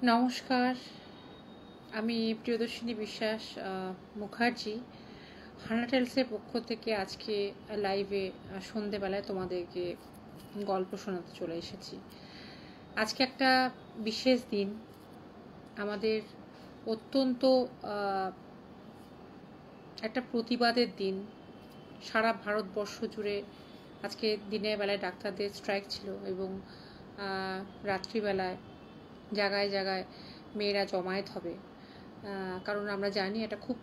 নমস্কার, আমি প্রিয়দর্শিনী বিশ্বাস মুখার্জি হানা টেলসের পক্ষ থেকে আজকে লাইভে সন্ধেবেলায় তোমাদেরকে গল্প শোনাতে চলে এসেছি। আজকে একটা বিশেষ দিন, আমাদের অত্যন্ত একটা প্রতিবাদের দিন। সারা ভারতবর্ষ জুড়ে আজকে দিনের বেলায় ডাক্তারদের স্ট্রাইক ছিল এবং রাত্রিবেলায় জায়গায় জায়গায় মেয়েরা জমায়েত হবে, কারণ আমরা জানি এটা খুব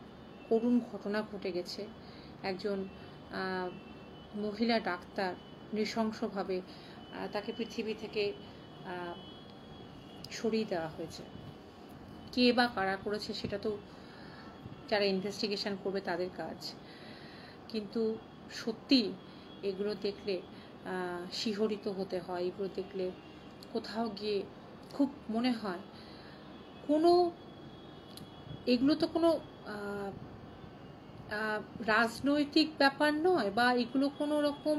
করুণ ঘটনা ঘটে গেছে। একজন মহিলা ডাক্তার নৃশংসভাবে তাকে পৃথিবী থেকে সরিয়ে দেওয়া হয়েছে। কে বা কারা করেছে সেটা তো যারা ইনভেস্টিগেশন করবে তাদের কাজ, কিন্তু সত্যি এগুলো দেখলে শিহরিত হতে হয়। এগুলো দেখলে কোথাও গিয়ে খুব মনে হয় এগুলো তো কোনো রাজনৈতিক ব্যাপার নয়, বা এগুলো কোনো রকম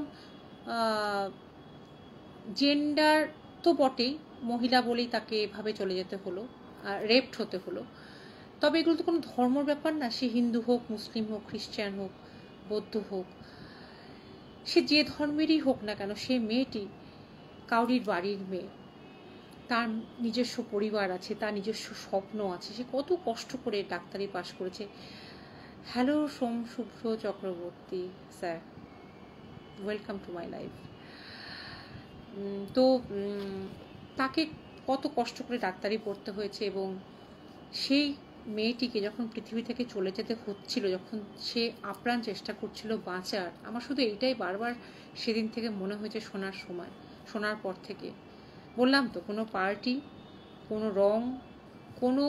জেন্ডার তো বটেই, মহিলা বলেই তাকে এভাবে চলে যেতে হলো, রেপড হতে হলো। তবে এগুলো তো কোনো ধর্মর ব্যাপার না। সে হিন্দু হোক, মুসলিম হোক, খ্রিস্টান হোক, বৌদ্ধ হোক, সে যে ধর্মেরই হোক না কেন, সে মেয়েটি কাউরির বাড়ির মেয়ে। তার নিজস্ব পরিবার আছে, তার নিজস্ব স্বপ্ন আছে। সে কত কষ্ট করে ডাক্তারি পাশ করেছে। Hello Som Shubhra Chakraborty sir, welcome to my life. তো তাকে কত কষ্ট করে ডাক্তারি পড়তে হয়েছে, এবং সেই মেয়েটিকে যখন পৃথিবী থেকে চলে যেতে হচ্ছিল, যখন সে আপ্রাণ চেষ্টা করছিল বাঁচার, আমার শুধু এইটাই বারবার সেদিন থেকে মনে হয়েছে শোনার পর থেকে। বললাম তো, কোনো পার্টি, কোনো রং, কোনো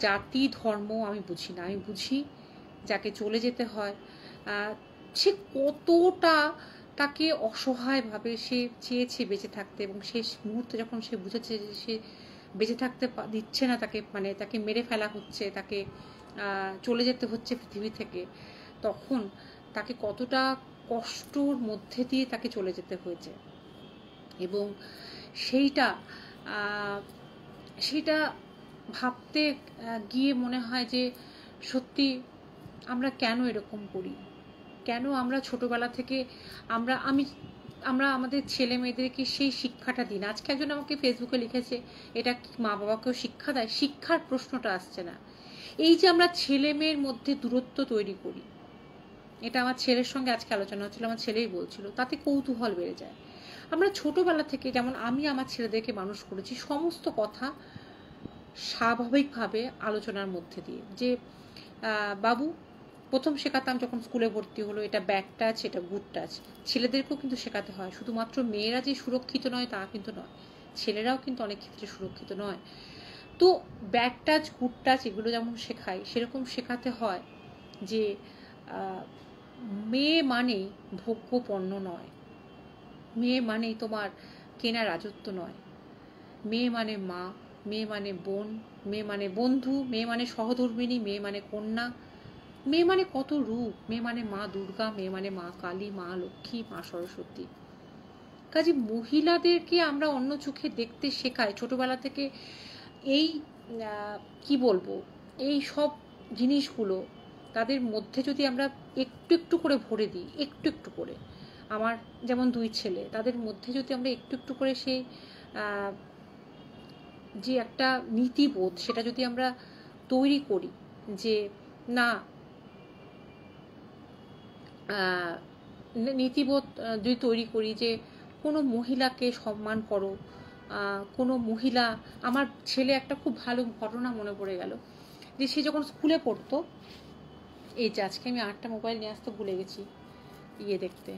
জাতি, ধর্ম আমি বুঝি না। আমি বুঝি যাকে চলে যেতে হয় সে কতটা তাকে অসহায়ভাবে সে চেয়েছে বেঁচে থাকতে, এবং শেষ মুহূর্তে যখন সে বুঝেছে যে সে বেঁচে থাকতে দিচ্ছে না তাকে, মানে তাকে মেরে ফেলা হচ্ছে, তাকে চলে যেতে হচ্ছে পৃথিবী থেকে, তখন তাকে কতটা কষ্টর মধ্যে দিয়ে তাকে চলে যেতে হয়েছে। এবং সেইটা ভাবতে গিয়ে মনে হয় যে সত্যি আমরা কেন এরকম করি, কেন আমরা ছোটবেলা থেকে আমরা আমাদের ছেলে মেয়েদেরকে সেই শিক্ষাটা দিই না। আজকে একজন আমাকে ফেসবুকে লিখেছে, এটা কি মা বাবাকেও শিক্ষা দেয়? শিক্ষার প্রশ্নটা আসছে না। এই যে আমরা ছেলে মেয়ের মধ্যে দূরত্ব তৈরি করি, এটা আমার ছেলের সঙ্গে আজকে আলোচনা হচ্ছিল, আমার ছেলেই বলছিল, তাতে কৌতূহল বেড়ে যায়। আমরা ছোটবেলা থেকে, যেমন আমি আমার ছেলেদেরকে মানুষ করেছি সমস্ত কথা স্বাভাবিকভাবে আলোচনার মধ্যে দিয়ে, যে বাবু, প্রথম শেখাতাম যখন স্কুলে ভর্তি হলো, এটা ব্যাড টাচ, এটা গুড টাচ। ছেলেদেরকেও কিন্তু শেখাতে হয়। শুধুমাত্র মেয়েরা যে সুরক্ষিত নয় তা কিন্তু নয়, ছেলেরাও কিন্তু অনেক ক্ষেত্রে সুরক্ষিত নয়। তো ব্যাড টাচ, গুড টাচ এগুলো যেমন শেখায়, সেরকম শেখাতে হয় যে মেয়ে মানে ভোগ্য পণ্য নয়, মেয়ে মানেই তোমার কেনা রাজত্ব নয়। মেয়ে মানে মা, মেয়ে মানে বোন, মেয়ে মানে বন্ধু, মেয়ে মানে সহধর্মিণী, মেয়ে মানে কন্যা, মেয়ে মানে কত রূপ। মেয়ে মানে মা দুর্গা, মেয়ে মানে মা কালী, মা লক্ষ্মী, মা সরস্বতী। কাজে মহিলাদেরকে আমরা অন্য চোখে দেখতে শেখাই ছোটবেলা থেকে। এই কি বলবো, এই সব জিনিসগুলো তাদের মধ্যে যদি আমরা একটু একটু করে ভরে দিই, একটু একটু করে, আমার যেমন দুই ছেলে, তাদের মধ্যে যদি আমরা একটু একটু করে সেই যে একটা নীতিবোধ, সেটা যদি আমরা তৈরি করি, যে না, নীতিবোধ যদি তৈরি করি যে কোনো মহিলাকে সম্মান করো, কোনো মহিলা, আমার ছেলে একটা খুব ভালো ঘটনা মনে পড়ে গেল, যে সে যখন স্কুলে পড়তো, এই যে আজকে আমি আরেকটা মোবাইল নিয়ে আসতে ভুলে গেছি দেখতে,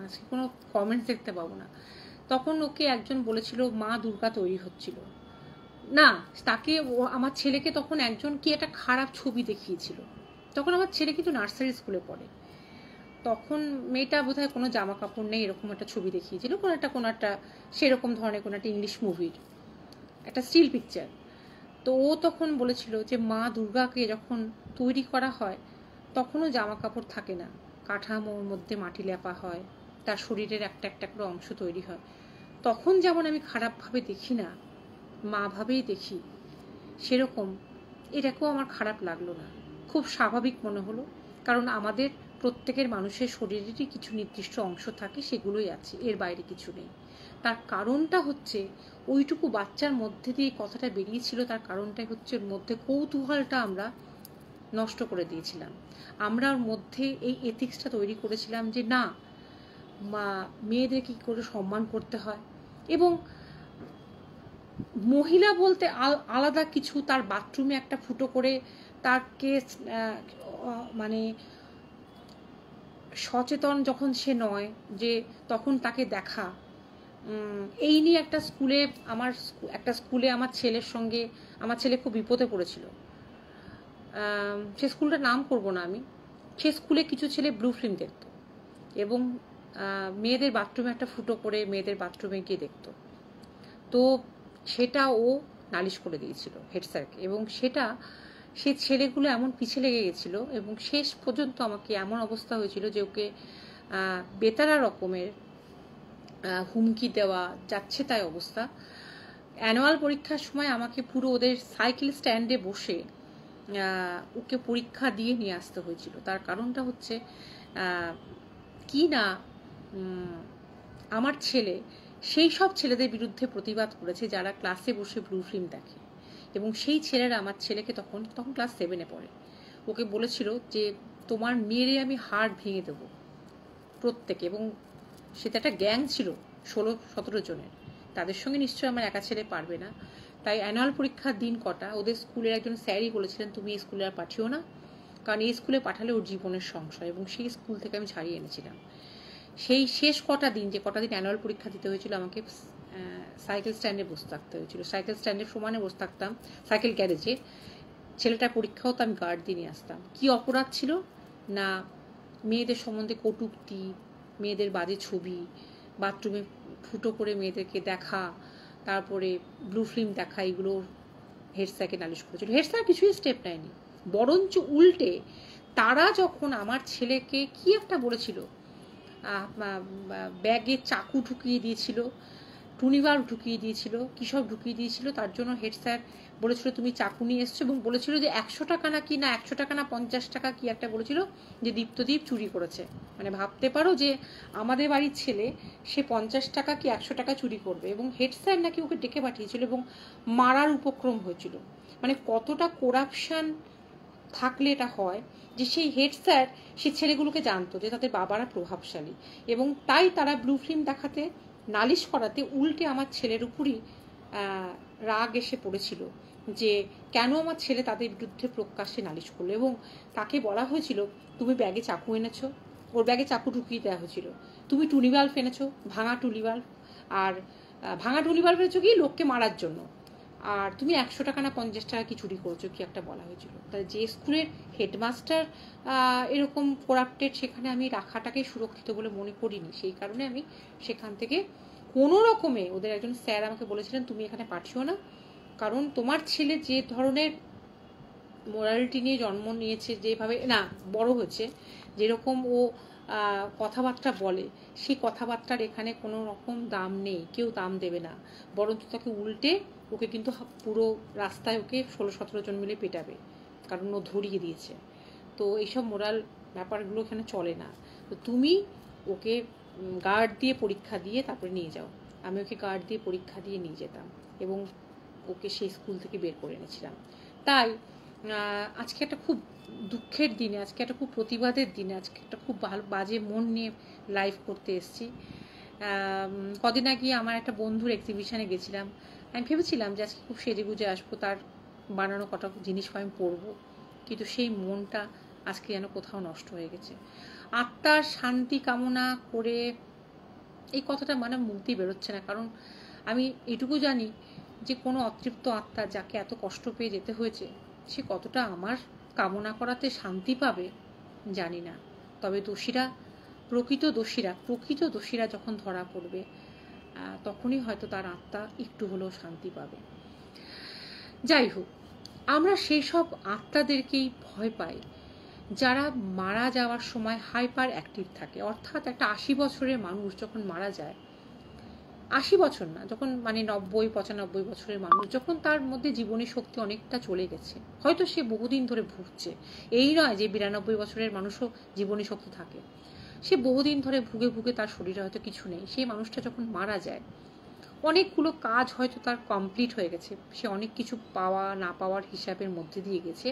আজকে কোনো কমেন্টস দেখতে পাবো না। তখন ওকে একজন বলেছিল মা দুর্গা তৈরি হচ্ছিল না, তাকে আমার ছেলেকে তখন একজন কি একটা খারাপ ছবি দেখিয়েছিল। তখন আমার ছেলে কিন্তু নার্সারি স্কুলে পড়ে। তখন মেয়েটা বোধহয় কোনো জামা কাপড় নেই, এরকম একটা ছবি দেখিয়েছিল, কোনো একটা সেরকম ধরনের কোনো একটা ইংলিশ মুভির একটা স্টিল পিকচার। তো ও তখন বলেছিল যে মা দুর্গাকে যখন তৈরি করা হয় তখনও জামা কাপড় থাকে না, কাঠামোর মধ্যে মাটি লেপা হয়, তার শরীরের একটা একটা করে অংশ তৈরি হয়। তখন যেমন আমি খারাপভাবে দেখি না, মা ভাবেই দেখি, সেরকম এটাকেও আমার খারাপ লাগলো না, খুব স্বাভাবিক মনে হলো। কারণ আমাদের প্রত্যেকের মানুষের শরীরেরই কিছু নির্দিষ্ট অংশ থাকে, সেগুলোই আছে, এর বাইরে কিছু নেই। তার কারণটা হচ্ছে ওইটুকু বাচ্চার মধ্যে দিয়ে কথাটা বেরিয়েছিল, তার কারণটাই হচ্ছে ওর মধ্যে কৌতূহলটা আমরা নষ্ট করে দিয়েছিলাম। আমরা ওর মধ্যে এই এথিক্সটা তৈরি করেছিলাম যে না, মেয়েদের কি করে সম্মান করতে হয়, এবং মহিলা বলতে আলাদা কিছু, তার বাথরুমে একটা ফুটো করে তাকে মানে সচেতন যখন সে নয়, যে তখন তাকে দেখা, এই নিয়ে একটা স্কুলে আমার ছেলের সঙ্গে, আমার ছেলে খুব বিপদে পড়েছিল। সে স্কুলটার নাম করব না আমি। সে স্কুলে কিছু ছেলে ব্লু ফিল্ম দেখতো এবং মেয়েদের বাথরুমে একটা ফুটো করে মেয়েদের বাথরুমে গিয়ে দেখতো। তো সেটা ও নালিশ করে দিয়েছিল হেড স্যারকে, এবং সে ছেলেগুলো এমন পিছে লেগে গেছিল এবং শেষ পর্যন্ত আমাকে এমন অবস্থা হয়েছিল যে ওকে বেতারা রকমের হুমকি দেওয়া, যাচ্ছে তাই অবস্থা। অ্যানুয়াল পরীক্ষার সময় আমাকে পুরো ওদের সাইকেল স্ট্যান্ডে বসে ওকে পরীক্ষা দিয়ে নিয়ে আসতে হয়েছিল। তার কারণটা হচ্ছে কি না, আমার ছেলে সেই সব ছেলেদের বিরুদ্ধে প্রতিবাদ করেছে যারা ক্লাসে বসে ব্লু ফিল্ম দেখে, এবং সেই ছেলেরা আমার ছেলেকে তখন ক্লাস 7-এ পড়ে, ওকে বলেছিল যে তোমার মেয়েরে আমি হাড় ভেঙে দেবো প্রত্যেকে। এবং সেটা একটা গ্যাং ছিল 16-17 জনের, তাদের সঙ্গে নিশ্চয়ই আমার একা ছেলে পারবে না। তাই অ্যানুয়াল পরীক্ষার দিন কটা ওদের স্কুলের একজন স্যারই বলেছিলেন তুমি এই স্কুলে আর পাঠিও না, কারণ এই স্কুলে পাঠালে ওর জীবনের সংশয়, এবং সেই স্কুল থেকে আমি ছাড়িয়ে এনেছিলাম। সেই শেষ কটা দিন, যে কটা দিন অ্যানুয়াল পরীক্ষা দিতে হয়েছিল, আমাকে সাইকেল স্ট্যান্ডে বসে থাকতে হয়েছিল। সাইকেল স্ট্যান্ডের সমানে বসে থাকতাম, সাইকেল গ্যারেজে। ছেলেটার পরীক্ষাও তো আমি গার্ড দিয়ে নিয়ে আসতাম। কি অপরাধ ছিল না, মেয়েদের সম্বন্ধে কটূক্তি, মেয়েদের বাজে ছবি, বাথরুমে ফুটো করে মেয়েদেরকে দেখা, তারপরে ব্লু ফিল্ম দেখা, এগুলো হেড স্যারকে নালিশ করেছিল। হেড স্যার কিছুই স্টেপ নেয়নি, বরঞ্চ উল্টে তারা যখন আমার ছেলেকে কি একটা বলেছিল, ব্যাগে চাকু ঢুকিয়ে দিয়েছিল, টুনিবার ঢুকিয়ে দিয়েছিল, কী সব ঢুকিয়ে দিয়েছিল, তার জন্য হেড স্যার বলেছিল তুমি চাকু নিয়ে এসছো, এবং বলেছিল যে 100 টাকা না কি না 100 টাকা না 50 টাকা কি একটা বলেছিল যে দীপ্তদীপ চুরি করেছে। মানে ভাবতে পারো যে আমাদের বাড়ির ছেলে, সে 50 টাকা কি 100 টাকা চুরি করবে, এবং হেড স্যার নাকি ওকে ডেকে পাঠিয়েছিল এবং মারার উপক্রম হয়েছিল। মানে কতটা করাপশান থাকলে এটা হয়, যে সেই হেড স্যার সে ছেলেগুলোকে জানতো যে তাদের বাবারা প্রভাবশালী, এবং তাই তারা ব্লু ফিল্ম দেখাতে, নালিশ করাতে উল্টে আমার ছেলের উপরই রাগ এসে পড়েছিল যে কেন আমার ছেলে তাদের বিরুদ্ধে প্রকাশ্যে নালিশ করলো। এবং তাকে বলা হয়েছিল তুমি ব্যাগে চাকু এনেছো, ওর ব্যাগে চাকু ঢুকিয়ে দেওয়া হয়েছিল, তুমি টুনি বাল্ব এনেছো, ভাঙা টুনি বাল্ব, আর ভাঙা টুনি বাল্ব এনেছো কি লোককে মারার জন্য, আর তুমি 100 টাকা না 50 টাকা কি চুরি করছো, কি একটা বলা হয়েছিল। তাই যে স্কুলের হেডমাস্টার এরকম করাপ্টেড, সেখানে আমি রাখাটাকে সুরক্ষিত বলে মনে করিনি। সেই কারণে আমি সেখান থেকে কোনো রকমে, ওদের একজন স্যার আমাকে বলেছিলেন তুমি এখানে পাঠিও না, কারণ তোমার ছেলে যে ধরনের মোরালিটি নিয়ে জন্ম নিয়েছে, যেভাবে না বড় হয়েছে, যেরকম ও কথাবার্তা বলে, সেই কথাবার্তার এখানে কোনো রকম দাম নেই, কেউ দাম দেবে না, বরঞ্চ তাকে উল্টে ওকে কিন্তু পুরো রাস্তায় ওকে 16-17 জন মিলে পেটাবে, কারণ ও ধরিয়ে দিয়েছে। তো এইসব মোরাল ব্যাপারগুলো এখানে চলে না। তো তুমি ওকে গার্ড দিয়ে পরীক্ষা দিয়ে তারপরে নিয়ে যাও। আমি ওকে গার্ড দিয়ে পরীক্ষা দিয়ে নিয়ে যেতাম এবং ওকে সেই স্কুল থেকে বের করে এনেছিলাম। তাই আজকে একটা খুব দুঃখের দিনে, আজকে একটা খুব প্রতিবাদের দিনে, আজকে একটা খুব ভালো বাজে মন নিয়ে লাইভ করতে এসেছি। কদিন আগে আমার একটা বন্ধুর এক্সিবিশনে গেছিলাম, আমি ভেবেছিলাম যে আজকে খুব সেজে গুজে আসবো, তার বানানো কটা জিনিস আমি পরবো, কিন্তু সেই মনটা আজকে যেন কোথাও নষ্ট হয়ে গেছে। আত্মার শান্তি কামনা করে এই কথাটা মানে মুখ দিয়ে বেরোচ্ছে না, কারণ আমি এটুকু জানি যে কোনো অতৃপ্ত আত্মা যাকে এত কষ্ট পেয়ে যেতে হয়েছে, সে কতটা আমার কামনা করাতে শান্তি পাবে জানি না। তবে প্রকৃত দোষীরা যখন ধরা পড়বে, তখনই হয়তো তার আত্মা একটু হলেও শান্তি পাবে। যাই হোক, আমরা সেই সব আত্মাদেরকেই ভয় পাই যারা মারা যাওয়ার সময় হাইপার অ্যাক্টিভ থাকে। অর্থাৎ একটা 80 বছরের মানুষ যখন মারা যায়, 80 বছর না, যখন মানে 90-95 বছরের মানুষ, যখন তার মধ্যে জীবনী শক্তি অনেকটা চলে গেছে, হয়তো সে বহুদিন ধরে ভুগছে, এই নয় যে 92 বছরের মানুষও জীবনী শক্তি থাকে, সে বহুদিন ধরে ভুগে ভুগে তার শরীরে হয়তো কিছু নেই, সেই মানুষটা যখন মারা যায়, অনেকগুলো কাজ হয়তো তার কমপ্লিট হয়ে গেছে, সে অনেক কিছু পাওয়া না পাওয়ার হিসাবের মধ্যে দিয়ে গেছে,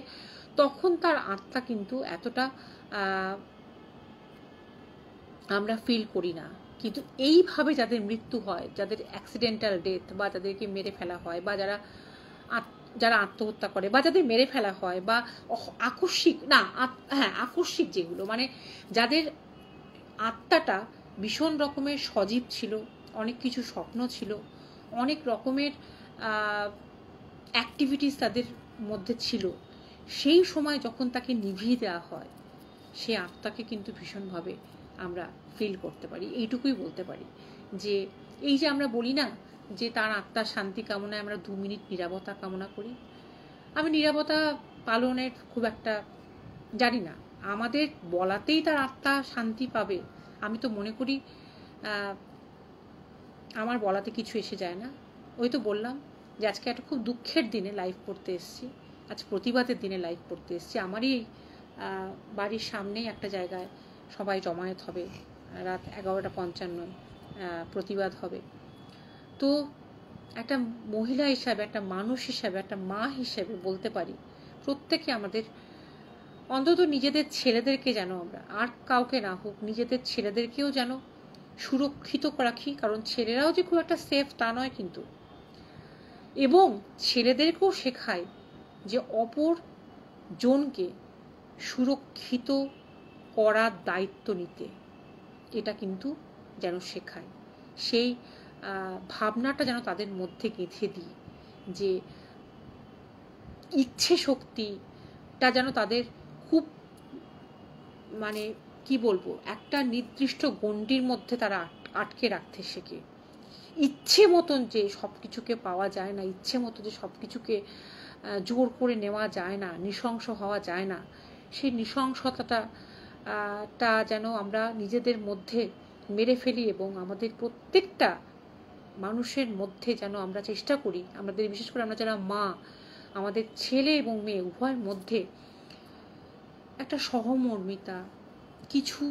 তখন তার আত্মা কিন্তু এতটা আমরা ফিল করি না। কিন্তু এইভাবে যাদের মৃত্যু হয়, যাদের অ্যাক্সিডেন্টাল ডেথ, বা যাদেরকে মেরে ফেলা হয়, বা যারা আত্মহত্যা করে, বা যাদের মেরে ফেলা হয়, বা আকস্মিক না, হ্যাঁ আকস্মিক যেগুলো, মানে যাদের আত্মাটা ভীষণ রকমের সজীব ছিল, অনেক কিছু স্বপ্ন ছিল, অনেক রকমের অ্যাক্টিভিটিস তাদের মধ্যে ছিল, সেই সময় যখন তাকে নিভিয়ে দেওয়া হয়, সে আত্মাকে কিন্তু ভীষণভাবে আমরা ফিল করতে পারি। এইটুকুই বলতে পারি যে এই যে আমরা বলি না যে তার আত্মার শান্তি কামনায় আমরা 2 মিনিট নীরবতা কামনা করি, আমি নীরবতা পালনের খুব একটা জানি না, আমাদের বলাতেই তার আত্মা শান্তি পাবে আমি তো মনে করি আমার বলাতে কিছু এসে যায় না। ওই তো বললাম যে আজকে একটা খুব দুঃখের দিনে লাইভ করতে এসেছি, আজ প্রতিবাদের দিনে লাইভ করতে এসেছি। আমারই বাড়ির সামনেই একটা জায়গায় সবাই জমায়েত হবে, রাত 11:55 প্রতিবাদ হবে। তো একটা মহিলা হিসাবে, একটা মানুষ হিসাবে, একটা মা হিসাবে বলতে পারি প্রত্যেকে আমাদের অন্তত নিজেদের ছেলেদেরকে যেন আমরা, আর কাউকে না হোক, নিজেদের ছেলেদেরকেও যেন সুরক্ষিত রাখি, কারণ ছেলেরাও যে খুব একটা সেফ তা নয় কিন্তু, এবং ছেলেদেরকেও শেখায় যে অপর জনকে সুরক্ষিত করার দায়িত্ব নিতে, এটা কিন্তু যেন শেখায়, সেই ভাবনাটা যেন তাদের মধ্যে গেঁথে দিই, যে ইচ্ছে শক্তিটা যেন তাদের খুব মানে কি বলবো, একটা নির্দিষ্ট গণ্ডির মধ্যে তারা আটকে রাখতে শেখে। ইচ্ছে মতন যে সব কিছুকে পাওয়া যায় না, ইচ্ছে মতো যে সব কিছুকে জোর করে নেওয়া যায় না, নৃশংস হওয়া যায় না, সেই নৃশংসতাটা যেন আমরা নিজেদের মধ্যে মেরে ফেলি, এবং আমাদের প্রত্যেকটা মানুষের মধ্যে যেন আমরা চেষ্টা করি, আমাদের বিশেষ করে আমরা যারা মা, আমাদের ছেলে এবং মেয়ে উভয়ের মধ্যে একটা সহমর্মিতা, কিছু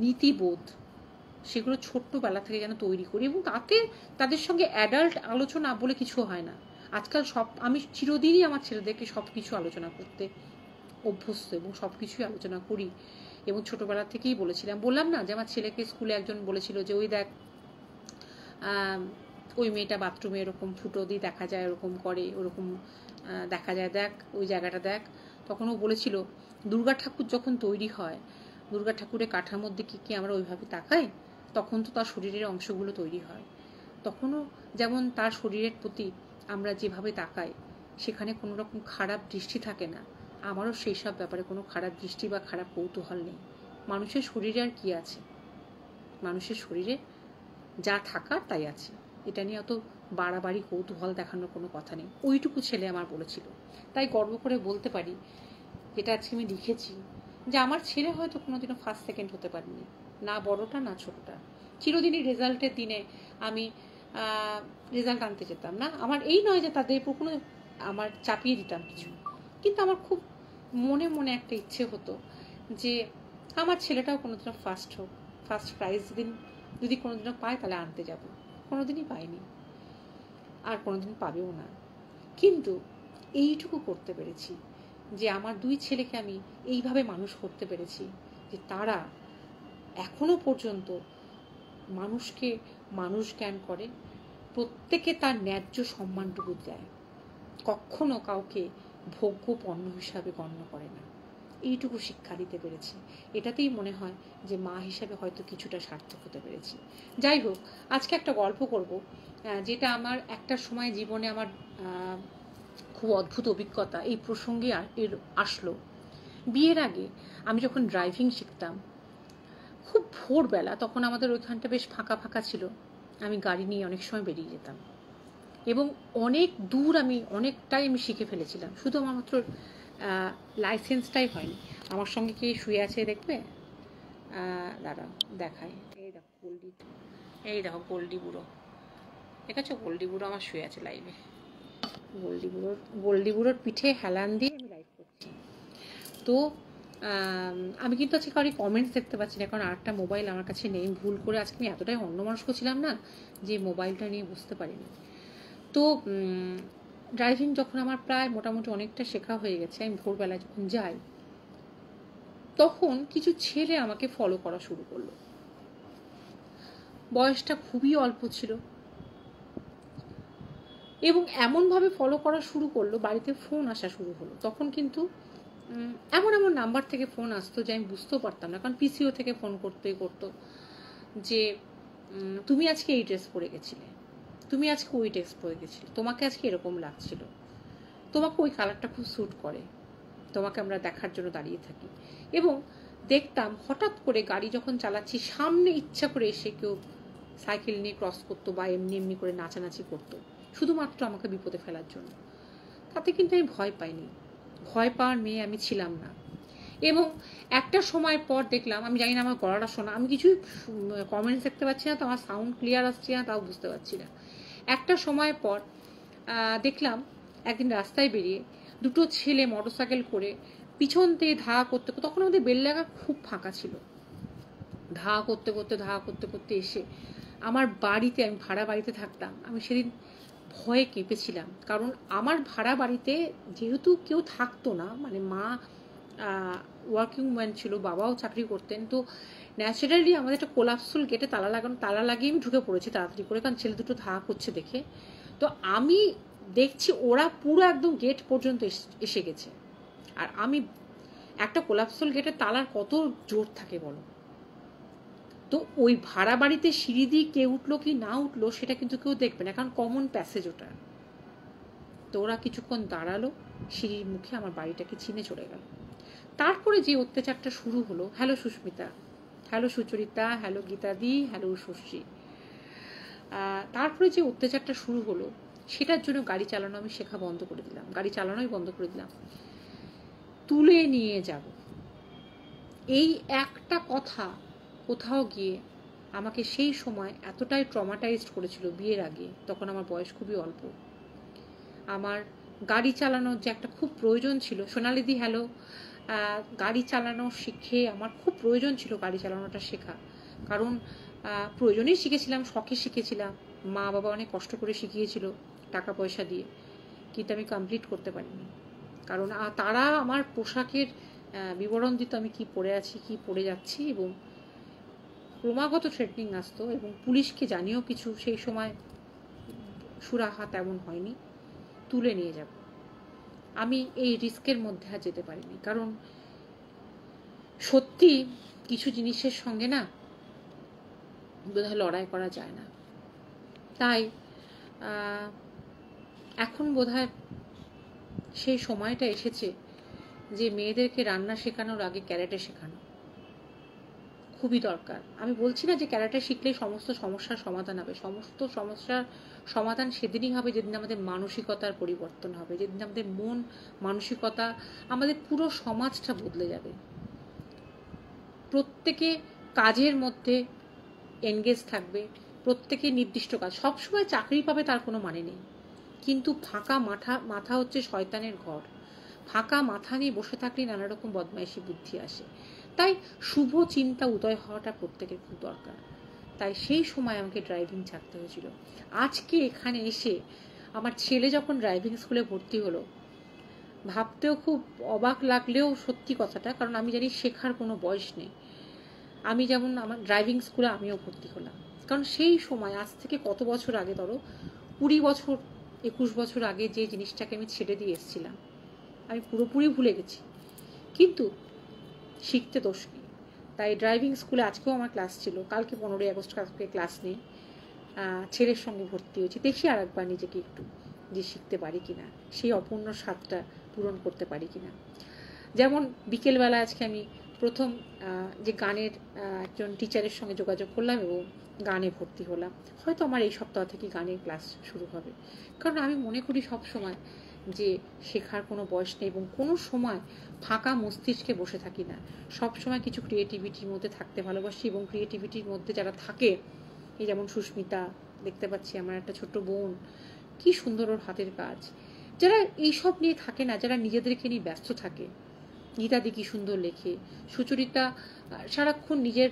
নীতিবোধ, সেগুলো ছোট্টবেলা থেকে যেন তৈরি করি, এবং তাতে তাদের সঙ্গে অ্যাডাল্ট আলোচনা বলে কিছু হয় না। আজকাল আমি চিরদিনই আমার ছেলেদেরকে সব কিছু আলোচনা করতে অভ্যস্ত, এবং সব কিছুই আলোচনা করি, এবং ছোটবেলা থেকেই বললাম না যে আমার ছেলেকে স্কুলে একজন বলেছিল যে ওই দেখ ওই মেয়েটা বাথরুমে এরকম ফুটো দিয়ে দেখা যায়, ওরকম করে, ওরকম দেখা যায়, দেখ ওই জায়গাটা দেখ। তখন ও বলেছিল দুর্গা ঠাকুর যখন তৈরি হয়, দুর্গা ঠাকুরের কাঠার মধ্যে কি আমরা ওইভাবে তাকাই, তখন তো তার শরীরের অংশগুলো তৈরি হয়, তখনও যেমন তার শরীরের প্রতি আমরা যেভাবে তাকাই সেখানে কোনো রকম খারাপ দৃষ্টি থাকে না, আমারও সেই সব ব্যাপারে কোনো খারাপ দৃষ্টি বা খারাপ কৌতূহল নেই। মানুষের শরীরে আর কি আছে, মানুষের শরীরে যা থাকার তাই আছে, এটা নিয়ে অত বাড়াবাড়ি কৌতূহল দেখানোর কোনো কথা নেই। ওইটুকু ছেলে আমার বলেছিল, তাই গর্ব করে বলতে পারি, যেটা আজকে আমি লিখেছি, যে আমার ছেলে হয়তো কোনোদিনও ফার্স্ট সেকেন্ড হতে পারেনি, না বড়টা না ছোটটা। চিরদিনই রেজাল্টের দিনে আমি রেজাল্ট আনতে যেতাম না, আমার এই নয় যে তাদের কোনো আমার চাপিয়ে দিতাম কিছু, কিন্তু আমার খুব মনে মনে একটা ইচ্ছে হতো যে আমার ছেলেটাও কোনোদিনও ফার্স্ট হোক, ফার্স্ট প্রাইজ যদি কোনোদিনও পায় তাহলে আনতে যাব। কোনোদিনই পাইনি, আর কোনোদিন পাবেও না, কিন্তু এইটুকু করতে পেরেছি যে আমার 2 ছেলেকে আমি এইভাবে মানুষ করতে পেরেছি যে তারা এখনো পর্যন্ত মানুষকে মানুষ জ্ঞান করে, প্রত্যেকে তার ন্যায্য সম্মানটুকু দেয়, কখনো কাউকে ভোগ্য পণ্য হিসাবে গণ্য করে না। এইটুকু শিক্ষা দিতে পেরেছি, এটাতেই মনে হয় যে মা হিসাবে হয়তো কিছুটা সার্থক হতে পেরেছি। যাই হোক, আজকে একটা গল্প করব, যেটা আমার একটা সময় জীবনে আমার খুব অদ্ভুত অভিজ্ঞতা এই প্রসঙ্গে আসলো। বিয়ের আগে আমি যখন ড্রাইভিং শিখতাম, খুব ভোরবেলা, তখন আমাদের ওইখানটা বেশ ফাঁকা ফাঁকা ছিল, আমি গাড়ি নিয়ে অনেক সময় বেরিয়ে যেতাম, এবং অনেক দূর অনেকটাই আমি শিখে ফেলেছিলাম, শুধু আমার মাত্র লাইসেন্সটাই হয়নি। আমার সঙ্গে কে শুয়ে আছে দেখবে, দাঁড়াও দেখাই, এই দেখো গোল্ডি, এই দেখো গোল্ডি বুড়ো, ঠিক আছে? গোল্ডি বুড়ো আমার শুয়ে আছে লাইভে। গোল্ডি বুড়োর পিঠে হেলান দিয়ে আমি লাইভ করছি। তো আমি কিন্তু আজকে কারোর কমেন্টস দেখতে পাচ্ছি না, কারণ আরেকটা মোবাইল আমার কাছে নেই। ভুল করে আজকে আমি এতটাই অন্যমনস্ক ছিলাম না যে মোবাইলটা নিয়ে বুঝতে পারিনি। তো ড্রাইভিং যখন আমার প্রায় মোটামুটি অনেকটা শেখা হয়ে গেছে, আমি ভোরবেলায় যখন যাই তখন কিছু ছেলে আমাকে ফলো করা শুরু করলো। বয়সটা খুবই অল্প ছিল এবং এমনভাবে ফলো করা শুরু করলো, বাড়িতে ফোন আসা শুরু হলো। তখন কিন্তু এমন এমন নাম্বার থেকে ফোন আসতো যে আমি বুঝতেও পারতাম না, কারণ পিসিও থেকে ফোন করতো যে তুমি আজকে এই ড্রেস পরে গেছিলে, তুমি আজকে ওই ড্রেস পরে গেছিলে, তোমাকে আজকে এরকম লাগছিল, তোমাকে ওই কালারটা খুব স্যুট করে, তোমাকে আমরা দেখার জন্য দাঁড়িয়ে থাকি। এবং দেখতাম হঠাৎ করে গাড়ি যখন চালাচ্ছি সামনে ইচ্ছা করে এসে কেউ সাইকেল নিয়ে ক্রস করতো বা এমনি এমনি করে নাচানাচি করতো, শুধুমাত্র আমাকে বিপদে ফেলার জন্য। তাতে কিন্তু আমি ভয় পাইনি, ভয় পাওয়ার মেয়ে আমি ছিলাম না। এবং একটা সময় পর দেখলাম, আমি জানি না আমার গলাটা শোনা, আমি কিছুই কমেন্টস দেখতে পাচ্ছি না, তো আমার সাউন্ড ক্লিয়ার আসছে না তাও বুঝতে পারছি না। একটা সময় পর দেখলাম একদিন রাস্তায় বেরিয়ে দুটো ছেলে মোটরসাইকেল করে পিছন থেকে ধাওয়া করতে, তখন আমাদের বেললাগা খুব ফাঁকা ছিল, ধাওয়া করতে করতে এসে আমার বাড়িতে, আমি ভাড়া বাড়িতে থাকতাম, আমি সেদিন ভয়ে কেঁপেছিলাম। কারণ আমার ভাড়া বাড়িতে যেহেতু কেউ থাকতো না, মানে মা ওয়ার্কিং ওম্যান ছিল, বাবাও চাকরি করতেন, তো ন্যাচারালি আমাদের একটা কোলাপসুল গেটে তালা লাগিয়ে আমি ঢুকে পড়েছি তাড়াতাড়ি করে, কারণ ছেলে দুটো ধাওয়া করছে দেখে। তো আমি দেখছি ওরা পুরো একদম গেট পর্যন্ত এসে গেছে, আর আমি একটা কোলাপসুল গেটের তালার কত জোর থাকে বলো। তো ওই ভাড়া বাড়িতে সিঁড়ি দিয়ে কে উঠলো কি না উঠলো সেটা কিন্তু কেউ দেখবে না, কারণ কমন প্যাসেজ ওটা। তো ওরা কিছুক্ষণ দাঁড়ালো, সিঁড়ির মুখে আমার বাড়িটাকে চিনে চলে গেল। তারপরে যে অত্যাচারটা শুরু হলো, hello Susmita, hello Sucharita, hello গীতাদি, হ্যালো শশী, তারপরে যে অত্যাচারটা শুরু হলো সেটার জন্য গাড়ি চালানো আমি শেখা বন্ধ করে দিলাম, গাড়ি চালানোই বন্ধ করে দিলাম। তুলে নিয়ে যাব, এই একটা কথা কোথাও গিয়ে আমাকে সেই সময় এতটাই ট্রমাটাইজড করেছিল বিয়ের আগে, তখন আমার বয়স খুবই অল্প। আমার গাড়ি চালানোর যে একটা খুব প্রয়োজন ছিল, সোনালিদি হ্যালো, গাড়ি চালানো শিখে আমার খুব প্রয়োজন ছিল গাড়ি চালানোটা শেখা, কারণ প্রয়োজনেই শিখেছিলাম, শখে শিখেছিলাম, মা বাবা অনেক কষ্ট করে শিখিয়েছিল টাকা পয়সা দিয়ে, কিন্তু আমি কমপ্লিট করতে পারিনি। কারণ তারা আমার পোশাকের বিবরণ দিত আমি কি পরে আছি, কি পরে যাচ্ছি, এবং ক্রমাগত থ্রেটনিং আসতো, এবং পুলিশকে জানিয়েও কিছু সেই সময় সুরাহা তেমন হয়নি। তুলে নিয়ে যাব, আমি এই রিস্কের মধ্যে আর যেতে পারিনি, কারণ সত্যি কিছু জিনিসের সঙ্গে না বোধহয় লড়াই করা যায় না। তাই এখন বোধহয় সেই সময়টা এসেছে যে মেয়েদেরকে রান্না শেখানোর আগে ক্যারাটে শেখানো খুবই দরকার। আমি বলছি না যে ক্যারাটে শিখলে সমস্ত সমস্যার সমাধান হবে, সমস্ত সমস্যার সমাধান সেদিনই হবে যেদিন আমাদের মানসিকতার পরিবর্তন হবে, যেদিন আমাদের মন মানসিকতা, আমাদের পুরো সমাজটা বদলে যাবে। প্রত্যেকে কাজের মধ্যে এনগেজ থাকবে, প্রত্যেকে নির্দিষ্ট কাজ, সবসময় চাকরি পাবে তার কোনো মানে নেই, কিন্তু ফাঁকা মাথা হচ্ছে শয়তানের ঘর, ফাঁকা মাথা নিয়ে বসে থাকলে নানা রকম বদমাইশি বুদ্ধি আসে। তাই শুভ চিন্তা উদয় হওয়াটা প্রত্যেকের খুব দরকার। তাই সেই সময় আমাকে ড্রাইভিং ছাড়তে হয়েছিল। আজকে এখানে এসে আমার ছেলে যখন ড্রাইভিং স্কুলে ভর্তি হলো, ভাবতেও খুব অবাক লাগলেও সত্যি কথাটা, কারণ আমি জানি শেখার কোনো বয়স নেই। আমি যেমন আমার ড্রাইভিং স্কুলে আমিও ভর্তি হলাম, কারণ সেই সময় আজ থেকে কত বছর আগে, ধরো 20 বছর 21 বছর আগে যে জিনিসটাকে আমি ছেড়ে দিয়ে এসেছিলাম আমি পুরোপুরি ভুলে গেছি, কিন্তু শিখতে দোষ নেই। তাই ড্রাইভিং স্কুলে আজকেও আমার ক্লাস ছিল, কালকে 15ই আগস্ট, কালকে ক্লাস নেই, ছেলের সঙ্গে ভর্তি হয়েছি। দেখি আর একবার নিজেকে একটু যে শিখতে পারি কিনা, সেই অপূর্ণ স্বাদটা পূরণ করতে পারি কিনা। যেমন বিকেলবেলা আজকে আমি প্রথম যে গানের একজন টিচারের সঙ্গে যোগাযোগ করলাম এবং গানে ভর্তি হলাম। হয়তো আমার এই সপ্তাহ থেকে গানের ক্লাস শুরু হবে, কারণ আমি মনে করি সব সময় যে শেখার কোনো বয়স নেই, এবং কোনো সময় ফাঁকা মস্তিষ্কে বসে থাকি না, সবসময় কিছু ক্রিয়েটিভিটির মধ্যে থাকতে ভালোবাসি। এবং ক্রিয়েটিভিটির মধ্যে যারা থাকে, এই যেমন সুস্মিতা দেখতে পাচ্ছি, আমার একটা ছোট্ট বোন, কি সুন্দর ওর হাতের কাজ, যারা এইসব নিয়ে থাকে না, যারা নিজেদেরকে নিয়ে ব্যস্ত থাকে। গীতাদি কি সুন্দর লেখে, সুচরিতা সারাক্ষণ নিজের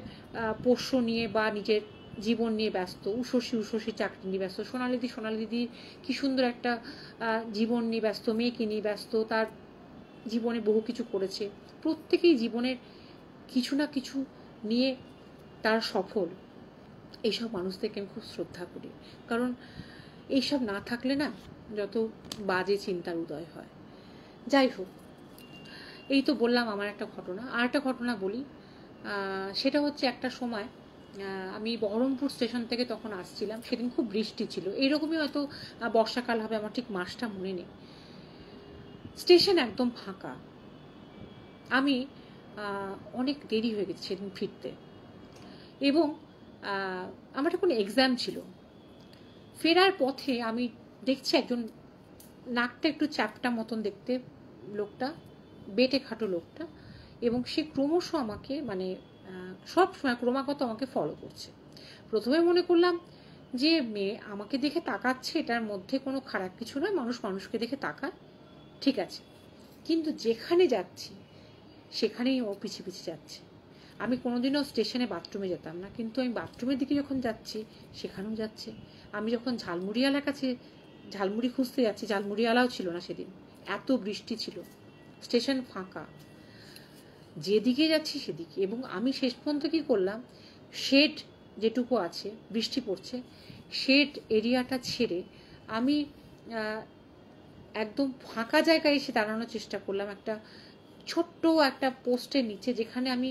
পোষ্য নিয়ে বা নিজের জীবন নিয়ে ব্যস্ত, উষসী চাকরি নিয়ে ব্যস্ত, সোনালি দিদি কি সুন্দর একটা জীবন নিয়ে ব্যস্ত, মেয়েকে নিয়ে ব্যস্ত, তার জীবনে বহু কিছু করেছে। প্রত্যেকেই জীবনের কিছু না কিছু নিয়ে তার সফল। এইসব মানুষদেরকে আমি খুব শ্রদ্ধা করি, কারণ এইসব না থাকলে না যত বাজে চিন্তার উদয় হয়। যাই হোক, এই তো বললাম আমার একটা ঘটনা। আর একটা ঘটনা বলি, সেটা হচ্ছে একটা সময় আমি বহরমপুর স্টেশন থেকে তখন আসছিলাম, সেদিন খুব বৃষ্টি ছিল, এইরকমই হয়তো বর্ষাকাল হবে, আমার ঠিক মাসটা মনে নেই। স্টেশন একদম ফাঁকা, আমি অনেক দেরি হয়ে গেছে সেদিন ফিরতে, এবং আমার একটা কোনো এক্সাম ছিল। ফেরার পথে আমি দেখছি একজন নাকটা একটু চ্যাপটা মতন দেখতে লোকটা, বেটে খাটো লোকটা, এবং সে ক্রমশ আমাকে মানে সব সময় ক্রমাগত আমাকে ফলো করছে। প্রথমে মনে করলাম যে মেয়ে আমাকে দেখে তাকাচ্ছে, এটার মধ্যে কোনো খারাপ কিছু নয়, মানুষ মানুষকে দেখে তাকায়, ঠিক আছে। কিন্তু যেখানে যাচ্ছি সেখানেই ও পিছিয়ে পিছিয়ে যাচ্ছে। আমি কোনোদিনও স্টেশনে বাথরুমে যেতাম না, কিন্তু আমি বাথরুমের দিকে যখন যাচ্ছি সেখানেও যাচ্ছে। আমি যখন ঝালমুড়িওয়ালার কাছে ঝালমুড়ি খুঁজতে যাচ্ছি, ঝালমুড়িওয়ালাও ছিল না সেদিন, এত বৃষ্টি ছিল, স্টেশন ফাঁকা, যেদিকে যাচ্ছি সেদিকে। এবং আমি শেষ পর্যন্ত কী করলাম, শেড যেটুকু আছে, বৃষ্টি পড়ছে, শেড এরিয়াটা ছেড়ে আমি একদম ফাঁকা জায়গায় এসে দাঁড়ানোর চেষ্টা করলাম, একটা ছোট্ট একটা পোস্টের নিচে, যেখানে আমি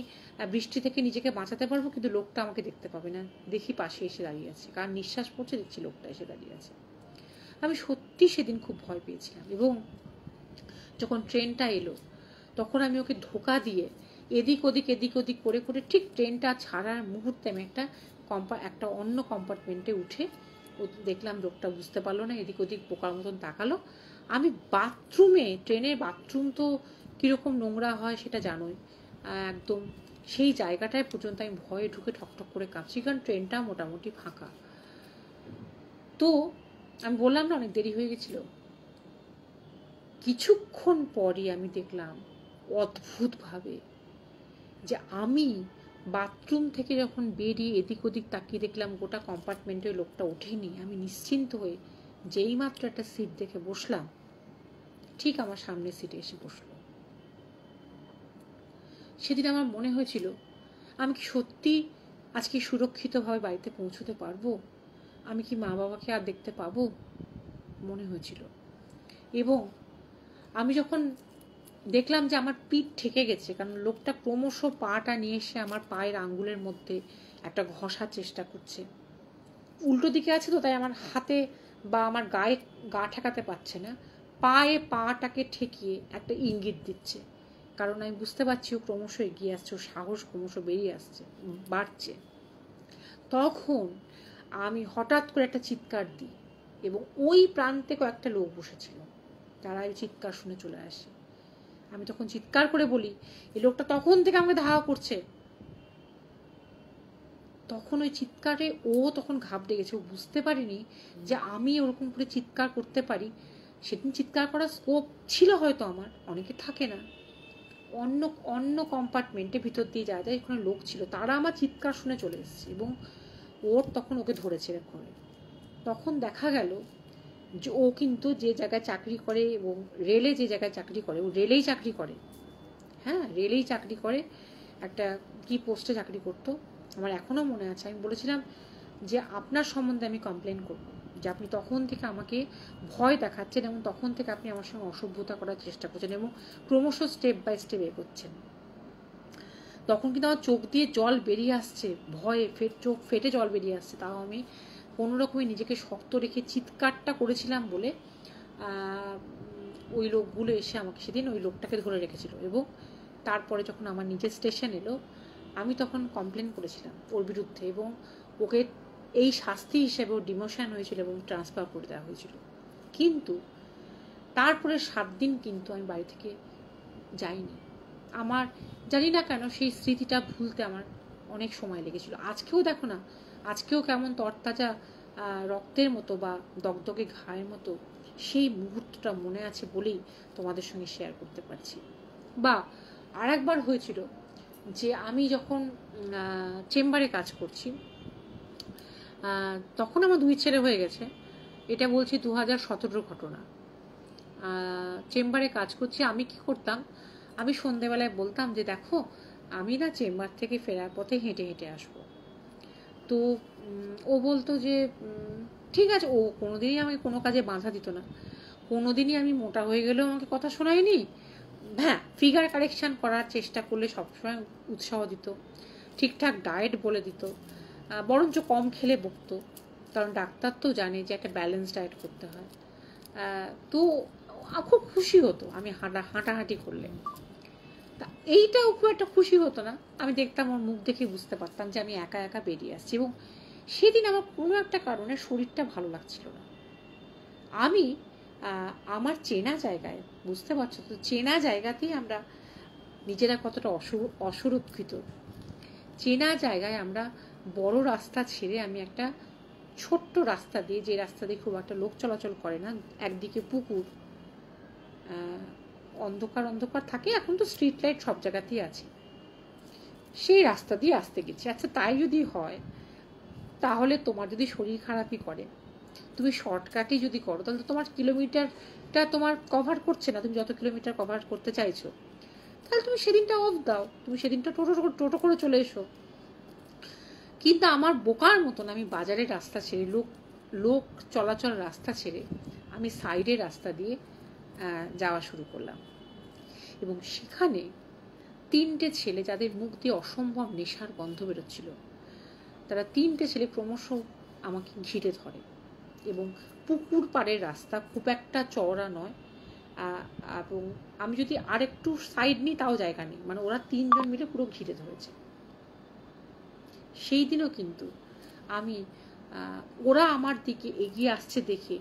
বৃষ্টি থেকে নিজেকে বাঁচাতে পারবো, কিন্তু লোকটা আমাকে দেখতে পাবে না। দেখি পাশে এসে দাঁড়িয়ে আছে, কারণ নিঃশ্বাস পড়ছে, দেখছি লোকটা এসে দাঁড়িয়ে আছে। আমি সত্যি সেদিন খুব ভয় পেয়েছিলাম। এবং যখন ট্রেনটা এলো তখন আমি ওকে ধোকা দিয়ে এদিক ওদিক করে করে ঠিক ট্রেনটা ছাড়ার মুহূর্তে আমি একটা অন্য কম্পার্টমেন্টে উঠে দেখলাম লোকটা বুঝতে পারলো না, এদিক ওদিক বোকার মতন তাকালো। আমি বাথরুমে, ট্রেনের বাথরুম তো কীরকম নোংরা হয় সেটা জানোই, একদম সেই জায়গাটায় পর্যন্ত আমি ভয়ে ঢুকে ঠকঠক করে কাঁপছি, কারণ ট্রেনটা মোটামুটি ফাঁকা। তো আমি বললাম না অনেক দেরি হয়ে গেছিল। কিছুক্ষণ পরই আমি দেখলাম অদ্ভুতভাবে যে আমি বাথরুম থেকে যখন বেরিয়ে এদিক ওদিক তাকিয়ে দেখলাম গোটা কম্পার্টমেন্টের লোকটা ওঠেনি। আমি নিশ্চিন্ত হয়ে যেই মাত্র একটা সিট দেখে বসলাম, ঠিক আমার সামনের সিটে এসে বসলো। সেদিন আমার মনে হয়েছিল আমি কি সত্যি আজকে সুরক্ষিতভাবে বাড়িতে পৌঁছতে পারবো, আমি কি মা বাবাকে আর দেখতে পাবো, মনে হয়েছিল। এবং আমি যখন দেখলাম যে আমার পিঠ ঠেকে গেছে, কারণ লোকটা ক্রমশ পাটা নিয়ে এসে আমার পায়ের আঙ্গুলের মধ্যে একটা ঘষার চেষ্টা করছে। উল্টো দিকে আছে তো, তাই আমার হাতে বা আমার গায়ে গা ঠেকাতে পারছে না, পায়ে পাটাকে ঠেকিয়ে একটা ইঙ্গিত দিচ্ছে, কারণ আমি বুঝতে পারছি ও ক্রমশ এগিয়ে আসছে, ও সাহস ক্রমশ বেরিয়ে আসছে, বাড়ছে। তখন আমি হঠাৎ করে একটা চিৎকার দিই, এবং ওই প্রান্তে কয়েকটা লোক বসেছিল, তারা এই চিৎকার শুনে চলে আসে। আমি তখন চিৎকার করে বলি, এই লোকটা তখন থেকে আমাকে ধাওয়া করছে। তখন ওই চিৎকারে ও তখন ঘাবড়ে গেছে, ও বুঝতে পারিনি যে আমি ওরকম করে চিৎকার করতে পারি। সেদিন চিৎকার করার স্কোপ ছিল হয়তো আমার, অনেকে থাকে না। অন্য অন্য কম্পার্টমেন্টে ভিতর দিয়ে যায় এখানে লোক ছিল, তারা আমার চিৎকার শুনে চলে এসেছে, এবং ওর তখন ওকে ধরেছে করে। তখন দেখা গেল যে ও কিন্তু যে জায়গায় চাকরি করে, এবং রেলে যে জায়গায় চাকরি করে, ও রেলেই চাকরি করে, হ্যাঁ রেলেই চাকরি করে, একটা কি পোস্টে চাকরি করতো আমার এখনও মনে আছে। আমি বলেছিলাম যে আপনার সম্বন্ধে আমি কমপ্লেন করব, যে আপনি তখন থেকে আমাকে ভয় দেখাচ্ছেন, এবং তখন থেকে আপনি আমার সঙ্গে অসভ্যতা করার চেষ্টা করছেন, এবং ক্রমশ স্টেপ বাই স্টেপ এগোচ্ছেন। তখন কিন্তু আমার চোখ দিয়ে জল বেরিয়ে আসছে, ভয়ে চোখ ফেটে জল বেরিয়ে আসছে, তাও আমি কোনোরকমই নিজেকে শক্ত রেখে চিৎকারটা করেছিলাম বলে ওই লোকগুলো এসে আমাকে সেদিন ওই লোকটাকে ধরে রেখেছিল। এবং তারপরে যখন আমার নিজের স্টেশন এলো, আমি তখন কমপ্লেন করেছিলাম ওর বিরুদ্ধে, এবং ওকে এই শাস্তি হিসেবে ওর ডিমোশন হয়েছিল এবং ট্রান্সফার করে দেওয়া হয়েছিল। কিন্তু তারপরে 7 দিন কিন্তু আমি বাড়ি থেকে যাইনি, আমার জানি না কেন সেই স্মৃতিটা ভুলতে আমার অনেক সময় লেগেছিল। আজকেও দেখো না, আজকেও কেমন তরতাজা রক্তের মতো বা দগদগে ঘায়ের মতো সেই মুহূর্তটা মনে আছে বলেই তোমাদের সঙ্গে শেয়ার করতে পারছি। বা আর একবার হয়েছিল যে আমি যখন চেম্বারে কাজ করছি, তখন আমার 2 ছেলে হয়ে গেছে, এটা বলছি 2017 ঘটনা। চেম্বারে কাজ করছি, আমি কি করতাম, আমি সন্ধেবেলায় বলতাম যে দেখো আমি না চেম্বার থেকে ফেরার পথে হেঁটে হেঁটে আসবো। তো ও বলতো যে ঠিক আছে। ও কোনোদিনই আমাকে কোনো কাজে বাধা দিত না, কোনোদিনই আমি মোটা হয়ে গেলেও আমাকে কথা শোনায়নি। হ্যাঁ, ফিগার কারেকশান করার চেষ্টা করলে সবসময় উৎসাহ দিত, ঠিকঠাক ডায়েট বলে দিত, বরঞ্চ কম খেলে বকতো, কারণ ডাক্তার তো জানে যে একটা ব্যালেন্স ডায়েট করতে হয়। তো খুব খুশি হতো আমি হাঁটাহাঁটি করলে। তা এইটাও খুব একটা খুশি হতো না, আমি দেখতাম ওর মুখ দেখে বুঝতে পারতাম যে আমি একা একা বেরিয়ে আসছি। এবং সেদিন আমার কোনো একটা কারণে শরীরটা ভালো লাগছিল না। আমি আমার চেনা জায়গায়, বুঝতে পারছো তো, চেনা জায়গাতেই আমরা নিজেরা কতটা অসুরক্ষিত। চেনা জায়গায় আমরা বড় রাস্তা ছেড়ে আমি একটা ছোট্ট রাস্তা দিয়ে, যে রাস্তা দিয়ে খুব একটা লোক চলাচল করে না, একদিকে পুকুর, অন্ধকার অন্ধকার থাকে, এখন তো স্ট্রিট লাইট সব জায়গাতেই আছে, সেই রাস্তা দিয়ে আসতে গেছি। আচ্ছা, তাই যদি হয়, তাহলে তোমার যদি শরীর খারাপই করে, তুমি শর্টকাটই যদি করো, তাহলে তোমার কিলোমিটারটা তোমার কভার করছে না, তুমি যত কিলোমিটার কভার করতে চাইছো, তাহলে তুমি সেদিনটা অফ দাও, তুমি সেদিনটা টোটো করে চলে এসো। কিন্তু আমার বোকার মতন আমি বাজারের রাস্তা ছেড়ে, লোক চলাচল রাস্তা ছেড়ে আমি সাইডের রাস্তা দিয়ে যাওয়া শুরু করলাম। এবং সেখানে 3টে ছেলে, যাদের মুখ দিয়ে অসম্ভব নেশার গন্ধ বেরোচ্ছিল, তারা 3টে ছেলে ক্রমশ আমাকে ঘিরে ধরে। এবং পুকুর পাড়ের রাস্তা, খুব একটা চওড়া নয়, এবং আমি যদি আরেকটু সাইড নিই তাও জায়গা নেই, মানে ওরা 3জন মিলে পুরো ঘিরে ধরেছে। সেই দিনও কিন্তু আমি, ওরা আমার দিকে এগিয়ে আসছে দেখে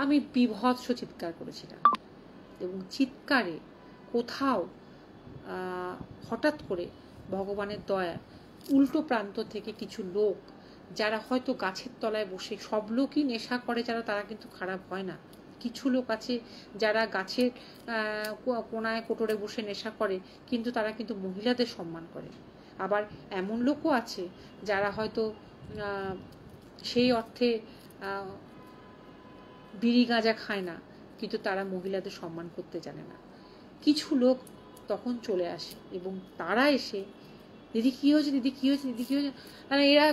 আমি বীভৎস চিৎকার করেছিলাম। এবং চিৎকারে কোথাও হঠাৎ করে ভগবানের দয়া উল্টো প্রান্ত থেকে কিছু লোক, যারা হয়তো গাছের তলায় বসে, সব লোকই নেশা করে যারা, তারা কিন্তু খারাপ হয় না, কিছু লোক আছে যারা গাছের কোনায় কোটরে বসে নেশা করে, কিন্তু তারা কিন্তু মহিলাদের সম্মান করে। আবার এমন লোকও আছে যারা হয়তো সেই অর্থে বিড়ি গাঁজা খায় না, কিন্তু তারা মহিলাদের সম্মান করতে জানে না। কিছু লোক তখন চলে আসে এবং তারা এসে, দিদি কী হয়েছে, দিদি কী হয়েছে, দিদি কী হয়েছে, মানে এরা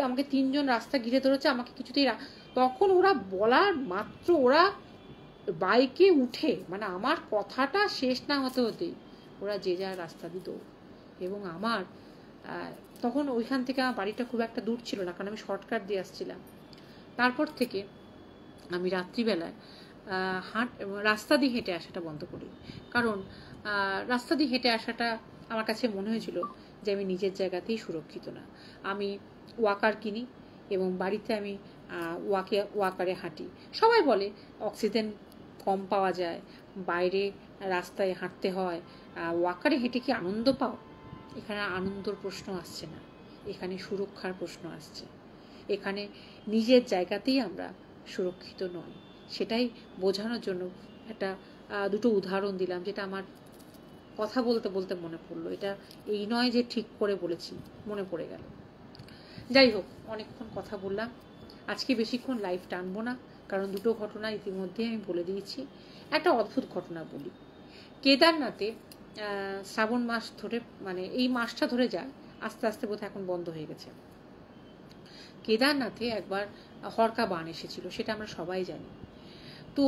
আমাকে 3জন রাস্তা ঘিরে ধরেছে, আমাকে কিছুতেই, তখন ওরা বলার মাত্র ওরা বাইকে উঠে, মানে আমার কথাটা শেষ না হতে হতেই ওরা যে যার রাস্তা দিত। এবং আমার তখন ওইখান থেকে আমার বাড়িটা খুব একটা দূর ছিল না, কারণ আমি শর্টকাট দিয়ে আসছিলাম। তারপর থেকে আমি রাত্রিবেলায় রাস্তা দিয়ে হেঁটে আসাটা বন্ধ করি, কারণ রাস্তা দিয়ে হেঁটে আসাটা আমার কাছে মনে হয়েছিল যে আমি নিজের জায়গাতেই সুরক্ষিত না। আমি ওয়াকার কিনি এবং বাড়িতে আমি ওয়াকারে হাঁটি। সবাই বলে অক্সিজেন কম পাওয়া যায়, বাইরে রাস্তায় হাঁটতে হয়, ওয়াকারে হেঁটে কি আনন্দ পাও? এখানে আনন্দর প্রশ্ন আসছে না, এখানে সুরক্ষার প্রশ্ন আসছে। এখানে নিজের জায়গাতেই আমরা সুরক্ষিত নই, সেটাই বোঝানোর জন্য একটা দুটো উদাহরণ দিলাম, যেটা আমার কথা বলতে বলতে মনে পড়লো। এটা এই নয় যে ঠিক করে বলেছি, মনে পড়ে গেল। যাই হোক, অনেকক্ষণ কথা বললাম, আজকে বেশিক্ষণ লাইভ টানবো না, কারণ দুটো ঘটনা ইতিমধ্যে আমি বলে দিয়েছি। একটা অদ্ভুত ঘটনা বলি। কেদারনাথে শ্রাবণ মাস ধরে, মানে এই মাসটা ধরে যায়, আস্তে আস্তে বোধহয় এখন বন্ধ হয়ে গেছে। কেদারনাথে একবার হরকা বান এসেছিল, সেটা আমরা সবাই জানি। তো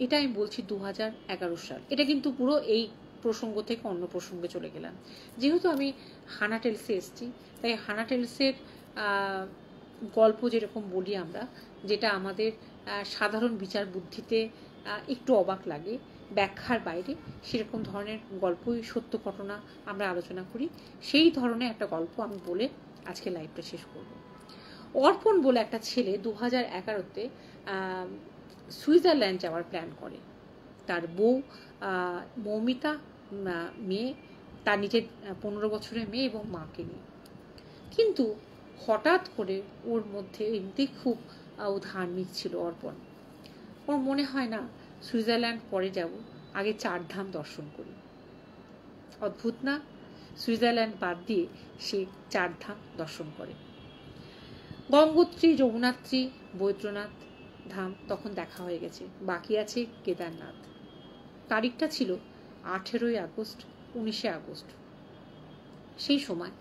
এটা আমি বলছি 2011 সাল। এটা কিন্তু পুরো এই প্রসঙ্গ থেকে অন্য প্রসঙ্গে চলে গেলাম। যেহেতু আমি হানা টেলসে এসেছি, তাই হানা টেলসের গল্প যেরকম বলি আমরা, যেটা আমাদের সাধারণ বিচার বুদ্ধিতে একটু অবাক লাগে, ব্যাখ্যার বাইরে, সেরকম ধরনের গল্পই, সত্য ঘটনা আমরা আলোচনা করি। সেই ধরনের একটা গল্প আমি বলে আজকে লাইভটা শেষ করব। অর্পণ বলে একটা ছেলে 2011-তে সুইজারল্যান্ড যাওয়ার প্ল্যান করে। তার বউ মৌমিতা, মেয়ে, তার নিজের 15 বছরের মেয়ে এবং মাকে নিয়ে। কিন্তু হঠাৎ করে ওর মধ্যে এমনি খুব ও ধার্মিক ছিল অর্পণ। ওর মনে হয় না সুইজারল্যান্ড পরে যাব, আগে 4 ধাম দর্শন করি। অদ্ভুত না? সুইজারল্যান্ড বাদ দিয়ে সে 4 ধাম দর্শন করে। গঙ্গোত্রী, যমুনাত্রী, বৈদ্যনাথ ধাম তখন দেখা হয়ে গেছে, বাকি আছে কেদারনাথ। তারিখটা ছিল 18 আগস্ট, 19 আগস্ট। সেই সময়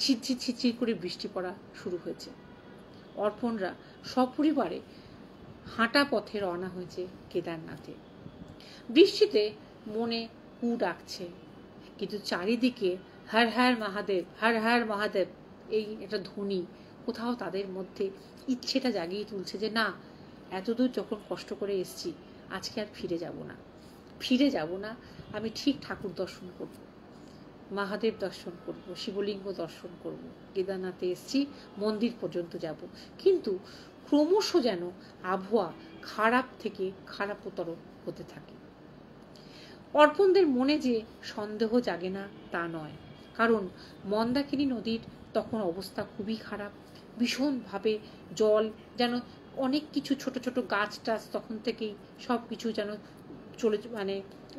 ঝিরঝির ঝিরঝির করে বৃষ্টি পড়া শুরু হয়েছে। অর্পণরা সপরিবারে হাঁটা পথে রওনা হয়েছে কেদারনাথে। বৃষ্টিতে মনে কু ডাকছে, কিন্তু চারিদিকে হর হর মহাদেব, হর হর মহাদেব এই একটা ধ্বনি কোথাও তাদের মধ্যে ইচ্ছেটা জাগিয়ে তুলছে যে না, এতদূর যখন কষ্ট করে এসছি, আজকে আর ফিরে যাব না, আমি ঠিক ঠাকুর দর্শন করব, মহাদেব দর্শন করব, শিবলিঙ্গ দর্শন করব, কেদারনাথে এসছি, মন্দির পর্যন্ত যাব। কিন্তু ক্রমশ যেন আবহাওয়া খারাপ থেকে খারাপতর হতে থাকে। অর্পণদের মনে যে সন্দেহ জাগে না তা নয়, কারণ মন্দাকিনী নদীর তখন অবস্থা খুবই খারাপ। ভীষণভাবে জল, যেন অনেক কিছু ছোট ছোট গাছ টাছ তখন থেকেই সব কিছু যেন চলে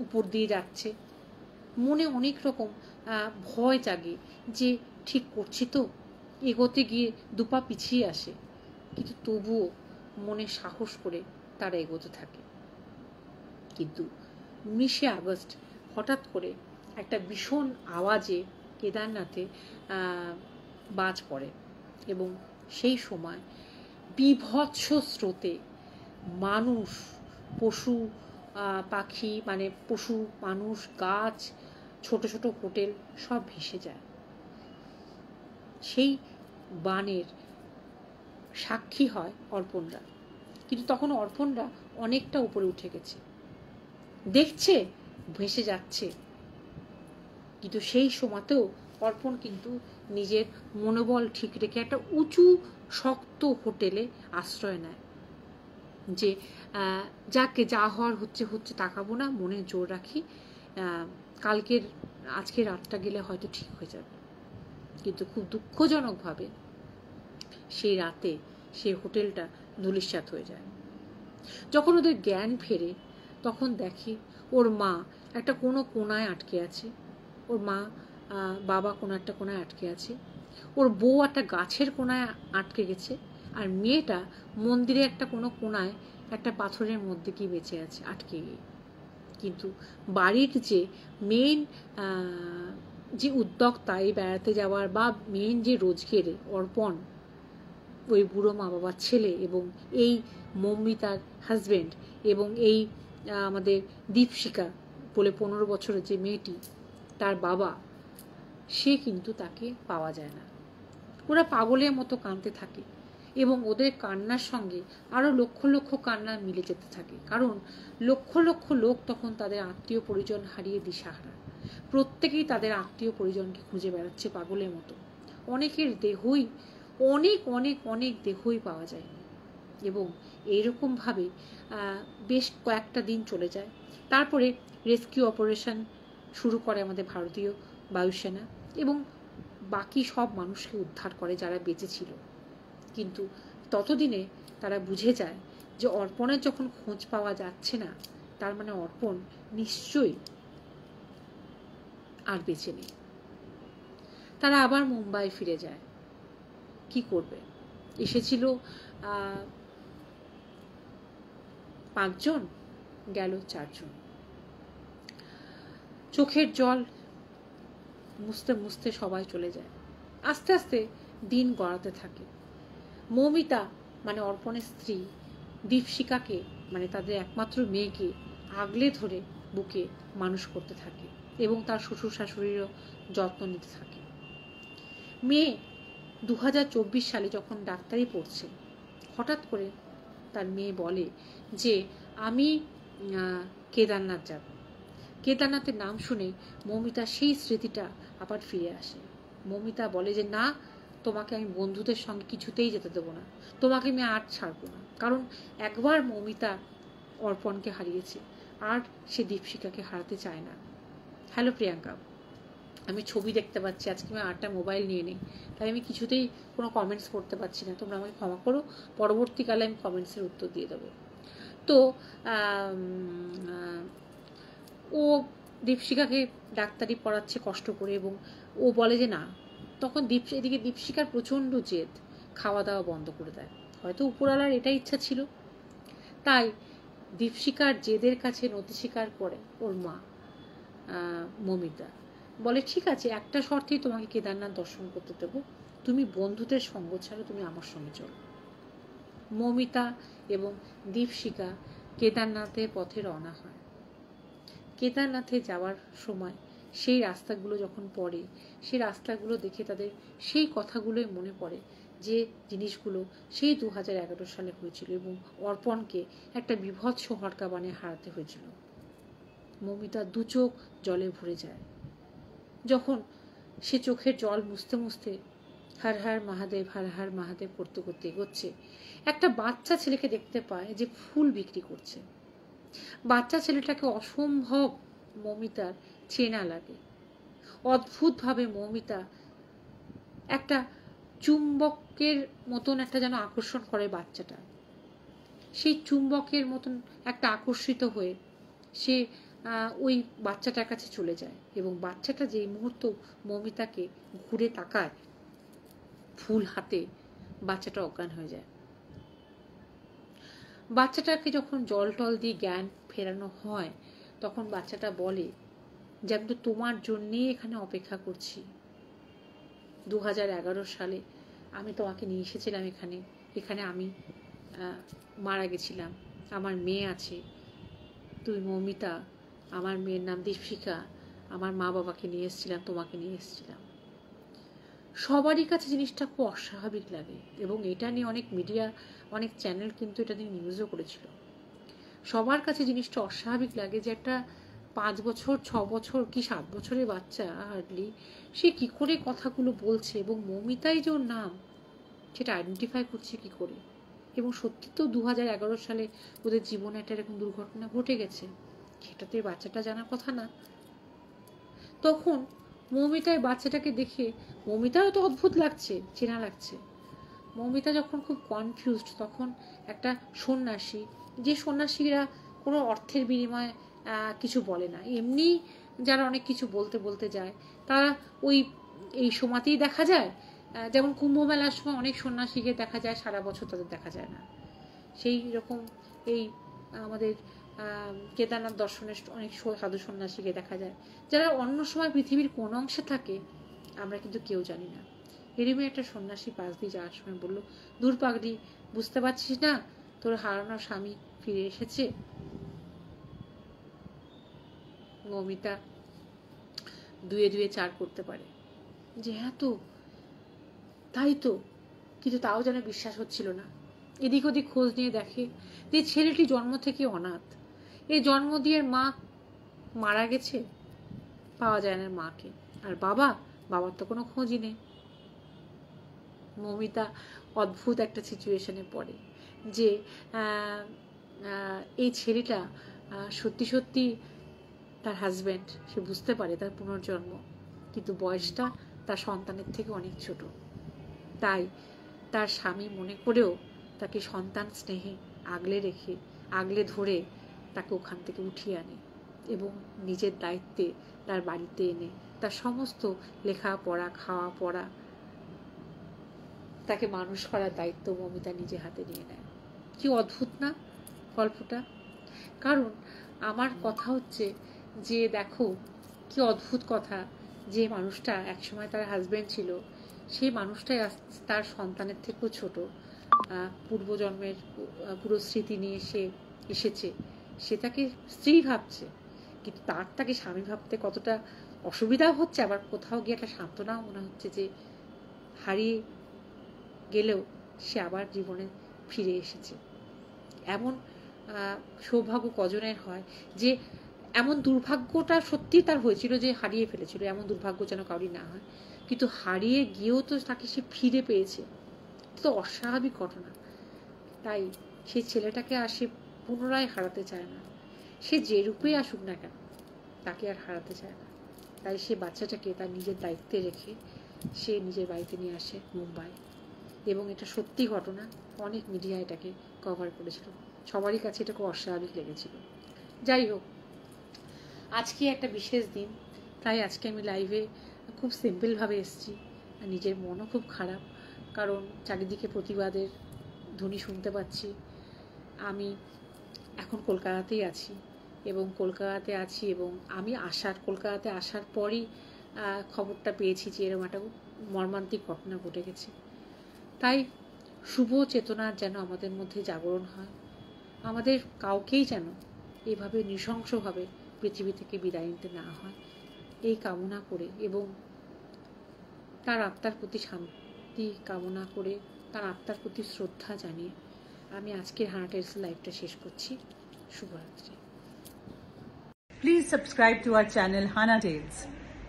উপর দিয়ে যাচ্ছে। মনে অনেক রকম ভয় জাগে যে ঠিক করছি তো, এগোতে গিয়ে দুপা পিছিয়ে আসে, কিন্তু তবুও মনে সাহস করে তারা এগোতে থাকে। কিন্তু 19 আগস্ট হঠাৎ করে একটা ভীষণ আওয়াজে কেদারনাথে বাজ পড়ে এবং সেই সময় বিভৎস স্রোতে মানুষ, পশু পাখি, পশু, মানুষ, গাছ, ছোট ছোট হোটেল সব ভেসে যায়। সেই বানের সাক্ষী হয় অর্পণরা। কিন্তু তখন অর্পণরা অনেকটা উপরে উঠে গেছে, দেখছে ভেসে যাচ্ছে, কিন্তু সেই সময়তেও অর্পণ কিন্তু নিজের মনোবল ঠিক রেখে একটা উঁচু শক্ত হোটেলে আশ্রয় নেয় যে যাকে যা হওয়ার হচ্ছে, তাকাবো না, মনে জোর রাখি, আজকে রাতটা গেলে হয়তো ঠিক হয়ে যাবে। কিন্তু খুব দুঃখজনকভাবে সেই রাতে সেই হোটেলটা ধূলিসাৎ হয়ে যায়। যখন ওদের জ্ঞান ফেরে তখন দেখে ওর মা একটা কোনো কোনায় আটকে আছে, ওর মা বাবা কোনো একটা কোনায় আটকে আছে, ওর বউ একটা গাছের কোনায় আটকে গেছে, আর মেয়েটা মন্দিরে একটা কোনো কোনায় একটা পাথরের মধ্যে কি বেঁচে আছে আটকে গিয়ে। কিন্তু বাড়ির যে মেন যে উদ্যোক্তা এই বেড়াতে যাওয়ার বা মেন যে রোজগের অর্পণ, ওই বুড়ো মা বাবার ছেলে এবং এই মৌমিতার হাজবেন্ড এবং এই আমাদের দীপশিকা বলে 15 বছরের যে মেয়েটি, তার বাবা, সে কিন্তু তাকে পাওয়া যায় না। ওরা পাগলের মতো কাঁদতে থাকে এবং ওদের কান্নার সঙ্গে আরো লক্ষ লক্ষ কান্না মিলে যেতে থাকে, কারণ লক্ষ লক্ষ লোক তখন তাদের আত্মীয় পরিজন হারিয়ে দিশাহারা। প্রত্যেকেই তাদের আত্মীয় পরিজনকে খুঁজে বেড়াচ্ছে পাগলের মতো। অনেকের দেহই অনেক অনেক অনেক দেহই পাওয়া যায়নি এবং এইরকমভাবে বেশ কয়েকটা দিন চলে যায়। তারপরে রেস্কিউ অপারেশন শুরু করে আমাদের ভারতীয় বায়ুসেনা এবং বাকি সব মানুষকে উদ্ধার করে যারা বেঁচে ছিল। কিন্তু ততদিনে তারা বুঝে যায় যে অর্পণের যখন খোঁজ পাওয়া যাচ্ছে না, তার মানে অর্পণ নিশ্চয়ই আর বেঁচে নেই। তারা আবার মুম্বাই ফিরে যায়। কি করবে? এসেছিল 5 জন, গেল 4 জন। চোখের জল মুছতে মুছতে সবাই চলে যায়। আস্তে আস্তে দিন গড়াতে থাকে। মৌমিতা অর্পণের স্ত্রী দীপশিকাকে তাদের একমাত্র মেয়েকে আগলে ধরে বুকে মানুষ করতে থাকে এবং তার শ্বশুর শাশুড়িরও যত্ন নিতে থাকে। মেয়ে 2024 সালে যখন ডাক্তারি পড়ছে, হঠাৎ করে তার মেয়ে বলে যে আমি কেদারনাথ যাব। কেদারনাথের নাম শুনে মৌমিতার সেই স্মৃতিটা আবার ফিরে আসে। মৌমিতা বলে যে না, তোমাকে আমি বন্ধুদের সঙ্গে কিছুতেই যেতে দেবো না, তোমাকে আমি আর ছাড়বো না। কারণ একবার মৌমিতা অর্পণকে হারিয়েছে, আর সে দীপশিকাকে হারাতে চায় না। হ্যালো প্রিয়াঙ্কা, আমি ছবি দেখতে পাচ্ছি, আজকে আমি 8টা মোবাইল নিয়ে নিই, তাই আমি কিছুতেই কোনো কমেন্টস করতে পারছি না, তোমরা আমাকে ক্ষমা করো, পরবর্তীকালে আমি কমেন্টসের উত্তর দিয়ে দেবো। তো ও দীপশিখাকে ডাক্তারি পড়াচ্ছে কষ্ট করে, এবং ও বলে যে না, তখন এদিকে দীপশিখার প্রচণ্ড জেদ, খাওয়া দাওয়া বন্ধ করে দেয়। হয়তো উপরওয়ালার এটাই ইচ্ছা ছিল। তাই দীপশিখার জেদের কাছে নতি স্বীকার করে ওর মা মমিতা, বলে ঠিক আছে, একটা শর্তেই তোমাকে কেদারনাথ দর্শন করতে দেবো, তুমি বন্ধুদের সঙ্গ ছাড়ো, তুমি আমার সঙ্গে চলো। মমিতা এবং দীপশিখা কেদারনাথের পথে রওনা হয়। কেদারনাথে যাওয়ার সময় সেই রাস্তাগুলো যখন পড়ে, সেই রাস্তাগুলো দেখে তাদের সেই কথাগুলোই মনে পড়ে যে জিনিসগুলো সেই 2011 সালে হয়েছিল এবং অর্পণকে একটা বিভৎস হরকাবানে হারাতে হয়েছিল। মমিতা দু চোখ জলে ভরে যায় যখন সে চোখের জল মুছতে মুছতে হর হর মহাদেব হর হর মহাদেব করতে করতে এগোচ্ছে। একটা বাচ্চা ছেলেকে দেখতে পায় যে ফুল বিক্রি করছে। বাচ্চা ছেলেটাকে অসম্ভব মমিতার চেনা লাগে। অদ্ভুতভাবে মমিতা একটা চুম্বকের মতন একটা যেন আকর্ষণ করে বাচ্চাটা। সেই চুম্বকের মতন একটা আকর্ষিত হয়ে সে ওই বাচ্চাটার কাছে চলে যায় এবং বাচ্চাটা যেই মুহূর্ত মমিতাকে ঘুরে তাকায়, ফুল হাতে বাচ্চাটা অজ্ঞান হয়ে যায়। বাচ্চাটাকে যখন জল টল দিয়ে জ্ঞান ফেরানো হয়, তখন বাচ্চাটা বলে যে আমি তো তোমার জন্যেই এখানে অপেক্ষা করছি। 2011 সালে আমি তোমাকে নিয়ে এসেছিলাম এখানে আমি মারা গেছিলাম, আমার মেয়ে আছে, তুই মমিতা, আমার মেয়ের নাম দীপশিখা, আমার মা বাবাকে নিয়ে এসেছিলাম, তোমাকে নিয়ে এসেছিলাম। সবারই কাছে জিনিসটা খুব অস্বাভাবিক লাগে এবং এটা নিয়ে অনেক মিডিয়া, অনেক চ্যানেল কিন্তু এটা নিয়ে নিউজও করেছিল। সবার কাছে জিনিসটা অস্বাভাবিক লাগে যে একটা 5 বছর 6 বছর কি 7 বছরের বাচ্চা হার্ডলি, সে কি করে কথাগুলো বলছে এবং মমিতাই যে ওর নাম সেটা আইডেন্টিফাই করছে কি করে। এবং সত্যি তো 2011 সালে ওদের জীবনে একটা এরকম দুর্ঘটনা ঘটে গেছে, সেটাতে বাচ্চাটা জানার কথা না। তখন মমিতার বাচ্চাটাকে দেখে মমিতারও তো অদ্ভুত লাগছে, চেনা লাগছে। মমিতা যখন খুব কনফিউজড, তখন একটা সন্ন্যাসী, যে সন্ন্যাসীরা কোনো অর্থের বিনিময়ে কিছু বলে না, এমনি যারা অনেক কিছু বলতে বলতে যায়, তারা ওই এই সময়তেই দেখা যায়। যেমন কুম্ভ মেলার সময় অনেক সন্ন্যাসীকে দেখা যায়, সারা বছর তাদের দেখা যায় না। সেই রকম এই আমাদের কেদারনাথ দর্শনের অনেক সাধু সন্ন্যাসীকে দেখা যায়, যারা অন্য সময় পৃথিবীর কোন অংশে থাকে আমরা কিন্তু কেউ জানি না। এরমই একটা সন্ন্যাসী পাশ দিয়ে যাওয়ার সময় বলল, দূর পাগড়ি, বুঝতে পারছিস না তোর হারানো স্বামী ফিরে এসেছে? মমিতা 2 2 4 করতে পারে যে হ্যাঁ তো, তাই তো, কিন্তু তাও যেন বিশ্বাস হচ্ছিল না। এদিক ওদিক খোঁজ নিয়ে দেখে যে ছেলেটি জন্ম থেকে অনাথ। এই জন্ম দিয়ে মা মারা গেছে, পাওয়া যায় না মাকে। আর বাবার তো কোনো খোঁজই নেই। মমিতা অদ্ভুত একটা সিচুয়েশনে পড়ে যে এই ছেলেটা সত্যি সত্যি তার হাজব্যান্ড, সে বুঝতে পারে তার পুনর্জন্ম, কিন্তু বয়সটা তার সন্তানের থেকে অনেক ছোট। তাই তার স্বামী মনে করেও তাকে সন্তান স্নেহে আগলে ধরে তাকে ওখান থেকে উঠিয়ে আনে এবং নিজের দায়িত্বে তার বাড়িতে এনে তার সমস্ত লেখাপড়া, খাওয়া পড়া, তাকে মানুষ করার দায়িত্ব মমিতা নিজে হাতে নিয়ে নেয়। কি অদ্ভুত না গল্পটা? কারণ আমার কথা হচ্ছে যে দেখো কি অদ্ভুত কথা, যে মানুষটা একসময় তার হাজবেন্ড ছিল, সেই মানুষটাই তার সন্তানের থেকেও ছোট, পূর্বজন্মের পুরো স্মৃতি নিয়ে সে এসেছে, সে তাকে স্ত্রী ভাবছে, কিন্তু তাকে স্বামী ভাবতে কতটা অসুবিধা হচ্ছে। আবার কোথাও গিয়ে একটা সান্ত্বনাও মনে হচ্ছে যে হারিয়ে গেলেও সে আবার জীবনে ফিরে এসেছে। এমন সৌভাগ্য কজনের হয় যে এমন দুর্ভাগ্যটা সত্যি তার হয়েছিল যে হারিয়ে ফেলেছিল, এমন দুর্ভাগ্য যেন কাউরি না হয়, কিন্তু হারিয়ে গিয়েও তো তাকে সে ফিরে পেয়েছে, তো অস্বাভাবিক ঘটনা। তাই সেই ছেলেটাকে আর সে পুনরায় হারাতে চায় না, সে যে রূপেই আসুক না কেন তাকে আর হারাতে চায় না। তাই সে বাচ্চাটাকে তার নিজের দায়িত্বে রেখে সে নিজের বাড়িতে নিয়ে আসে মুম্বাই। এবং এটা সত্যি ঘটনা, অনেক মিডিয়া এটাকে কভার করেছিল, সবারই কাছে এটা খুব অস্বাভাবিক লেগেছিল। যাই হোক, আজকে একটা বিশেষ দিন, তাই আজকে আমি লাইভে খুব সিম্পলভাবে এসেছি। আর নিজের মনও খুব খারাপ, কারণ চারিদিকে প্রতিবাদের ধ্বনি শুনতে পাচ্ছি। আমি এখন কলকাতাতেই আছি এবং আমি কলকাতাতে আসার পরই খবরটা পেয়েছি যে এরকম একটা মর্মান্তিক ঘটনা ঘটে গেছে। তাই শুভ চেতনার যেন আমাদের মধ্যে জাগরণ হয়, আমাদের কাউকেই যেন এভাবে নৃশংসভাবে পৃথিবী থেকে বিদায় নিতে না হয়, এই কামনা করে এবং তার আত্মার প্রতি শান্তি কামনা করে, তার আত্মার প্রতি শ্রদ্ধা জানিয়ে আমি আজকের হানা টেলস লাইভটা শেষ করছি। শুভরাত্রি। Please subscribe to our channel Hana Tales.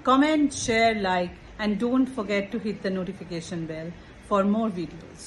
Comment, share, like, and don't forget to hit the notification bell for more videos.